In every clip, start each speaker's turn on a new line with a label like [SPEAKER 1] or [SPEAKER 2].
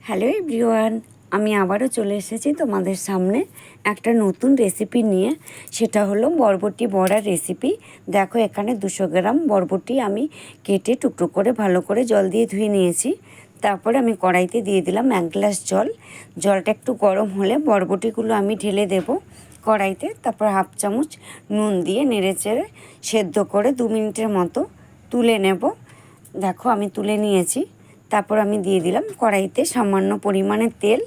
[SPEAKER 1] Hello everyone, আমি আবারও চলে এসেছি তোমাদের সামনে একটা নতুন রেসিপি নিয়ে। সেটা হলো বরবটি বড়ার রেসিপি। দেখো, এখানে 200 গ্রাম বরবটি আমি কেটে টুকরো করে ভালো করে জল দিয়ে ধুয়ে নিয়েছি। তারপরে আমি কড়াইতে দিয়ে দিলাম 1 গ্লাস জল। জলটা একটু গরম হলে বরবটিগুলো আমি ঢেলে দেব কড়াইতে। তারপর হাফ চামচ নুন দিয়ে নেড়েচেড়ে সেদ্ধ করে 2 মিনিটের মতো তুলে নেব। দেখো, আমি তুলে নিয়েছি। তারপর আমি দিয়ে দিলাম কড়াইতে সামান্য পরিমাণে তেল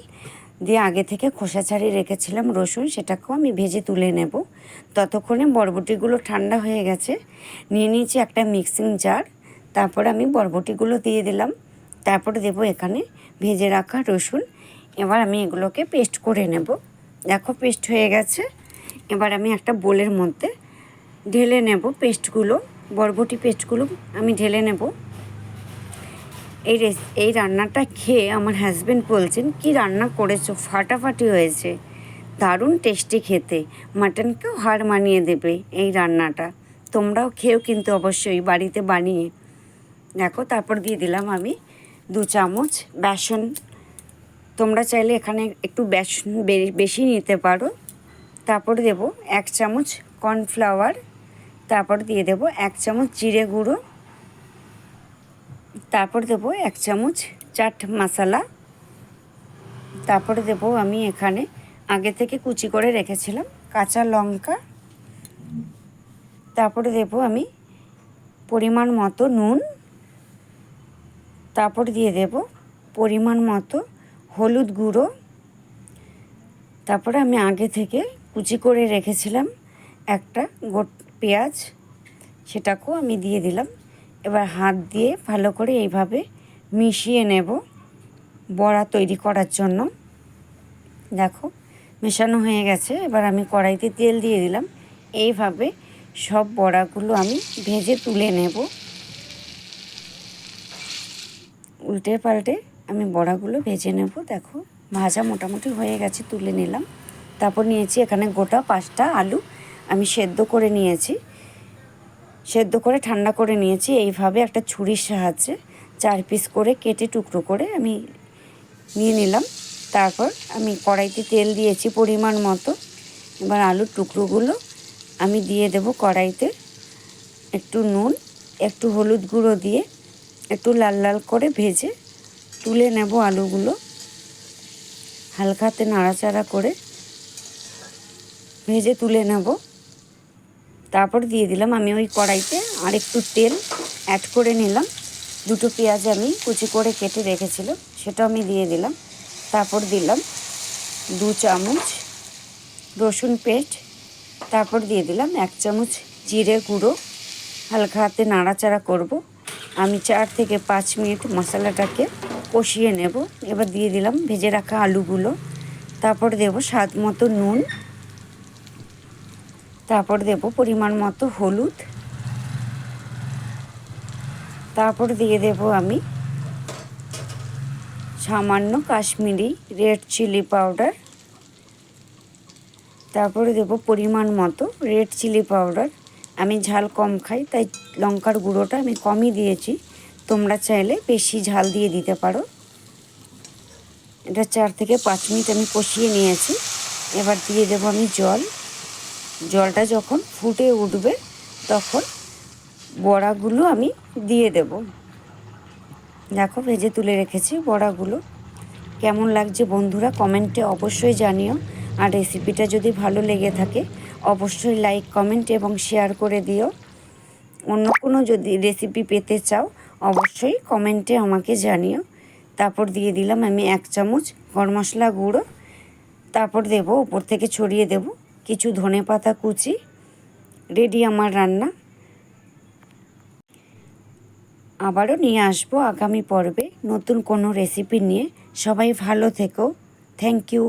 [SPEAKER 1] দিয়ে আগে থেকে খোসা ছাড়িয়ে রেখেছিলাম রসুন, সেটাকেও আমি ভেজে তুলে নেব। ততক্ষণে বরবটিগুলো ঠান্ডা হয়ে গেছে। নিয়ে নিয়েছি একটা মিক্সিং জার। তারপর আমি বরবটিগুলো দিয়ে দিলাম। তারপরে দেব এখানে ভেজে রাখা রসুন। এবার আমি এগুলোকে পেস্ট করে নেব। দেখো, পেস্ট হয়ে গেছে। এবার আমি একটা বোলের মধ্যে ঢেলে নেব পেস্টগুলো, বরবটি পেস্টগুলো আমি ঢেলে নেব। এই রান্নাটা খেয়ে আমার হাজব্যান্ড বলছেন, কি রান্না করেছো, ফাটাফাটি হয়েছে, দারুণ টেস্টি খেতে, মাটনকেও হার মানিয়ে দেবে এই রান্নাটা। তোমরাও খেয়েও কিন্তু অবশ্যই বাড়িতে বানিয়ে। দেখো, তারপর দিয়ে দিলাম আমি 2 চামচ বেসন। তোমরা চাইলে এখানে একটু বেসন বেশি নিতে পারো। তারপর দেব 1 চামচ কর্নফ্লাওয়ার। তারপর দিয়ে দেব 1 চামচ জিরে গুঁড়ো। তারপর দেব 1 চামচ চাট মশলা। তারপরে দেব আমি এখানে আগে থেকে কুচি করে রেখেছিলাম কাঁচা লঙ্কা। তারপরে দেব আমি পরিমাণ মতো নুন। তারপর দিয়ে দেব পরিমাণ মতো হলুদ গুঁড়ো। তারপরে আমি আগে থেকে কুচি করে রেখেছিলাম একটা পেঁয়াজ, সেটাকেও আমি দিয়ে দিলাম। এবার হাত দিয়ে ভালো করে এইভাবে মিশিয়ে নেব বড়া তৈরি করার জন্য। দেখো, মেশানো হয়ে গেছে। এবার আমি কড়াইতে তেল দিয়ে দিলাম। এইভাবে সব বড়াগুলো আমি ভেজে তুলে নেব। উল্টে পাল্টে আমি বড়াগুলো ভেজে নেব। দেখো, ভাজা মোটামুটি হয়ে গেছে, তুলে নিলাম। তারপর নিয়েছি এখানে গোটা 5টা আলু আমি সেদ্ধ করে নিয়েছি। সেদ্ধ করে ঠান্ডা করে নিয়েছি। এইভাবে একটা ছুরির সাহায্যে 4 পিস করে কেটে টুকরো করে আমি নিয়ে নিলাম। তারপর আমি কড়াইতে তেল দিয়েছি পরিমাণ মতো। এবার আলুর টুকরোগুলো আমি দিয়ে দেব কড়াইতে। একটু নুন, একটু হলুদ গুঁড়ো দিয়ে একটু লাল লাল করে ভেজে তুলে নেব আলুগুলো। হালকা হাতে নাড়াচাড়া করে ভেজে তুলে নেব। তারপর দিয়ে দিলাম আমি ওই কড়াইতে আর একটু তেল অ্যাড করে নিলাম। 2টো পেঁয়াজ আমি কুচি করে কেটে রেখেছিলাম, সেটা আমি দিয়ে দিলাম। তারপর দিলাম 2 চামচ রসুন পেস্ট। তারপর দিয়ে দিলাম 1 চামচ জিরে গুঁড়ো। হালকা হাতে নাড়াচাড়া করব। আমি 4 থেকে 5 মিনিট মশলাটাকে কষিয়ে নেব। এবার দিয়ে দিলাম ভেজে রাখা আলুগুলো। তারপর দেব স্বাদ মতো নুন। তারপর দেব পরিমাণ মতো হলুদ। তারপর দিয়ে দেব আমি সামান্য কাশ্মীরি রেড চিলি পাউডার। তারপরে দেব পরিমাণ মতো রেড চিলি পাউডার। আমি ঝাল কম খাই, তাই লঙ্কার গুঁড়োটা আমি কমই দিয়েছি। তোমরা চাইলে বেশি ঝাল দিয়ে দিতে পারো। এটা 4 থেকে 5 মিনিট আমি কষিয়ে নিয়েছি। এবার দিয়ে দেব আমি জল। জলটা যখন ফুটে উঠবে তখন বড়াগুলো আমি দিয়ে দেব। দেখো, ভেজে তুলে রেখেছি বড়াগুলো। কেমন লাগছে বন্ধুরা কমেন্টে অবশ্যই জানিও। আর রেসিপিটা যদি ভালো লেগে থাকে অবশ্যই লাইক, কমেন্ট এবং শেয়ার করে দিও। অন্য কোনো যদি রেসিপি পেতে চাও অবশ্যই কমেন্টে আমাকে জানিও। তারপর দিয়ে দিলাম আমি 1 চামচ গরম মশলা গুঁড়ো। তারপর দেব উপর থেকে ছড়িয়ে দেব কিছু ধনেপাতা কুচি। রেডি আমার রান্না। আবারও নিয়ে আসবো আগামী পর্বে নতুন কোনো রেসিপি নিয়ে। সবাই ভালো থেকো। Thank you.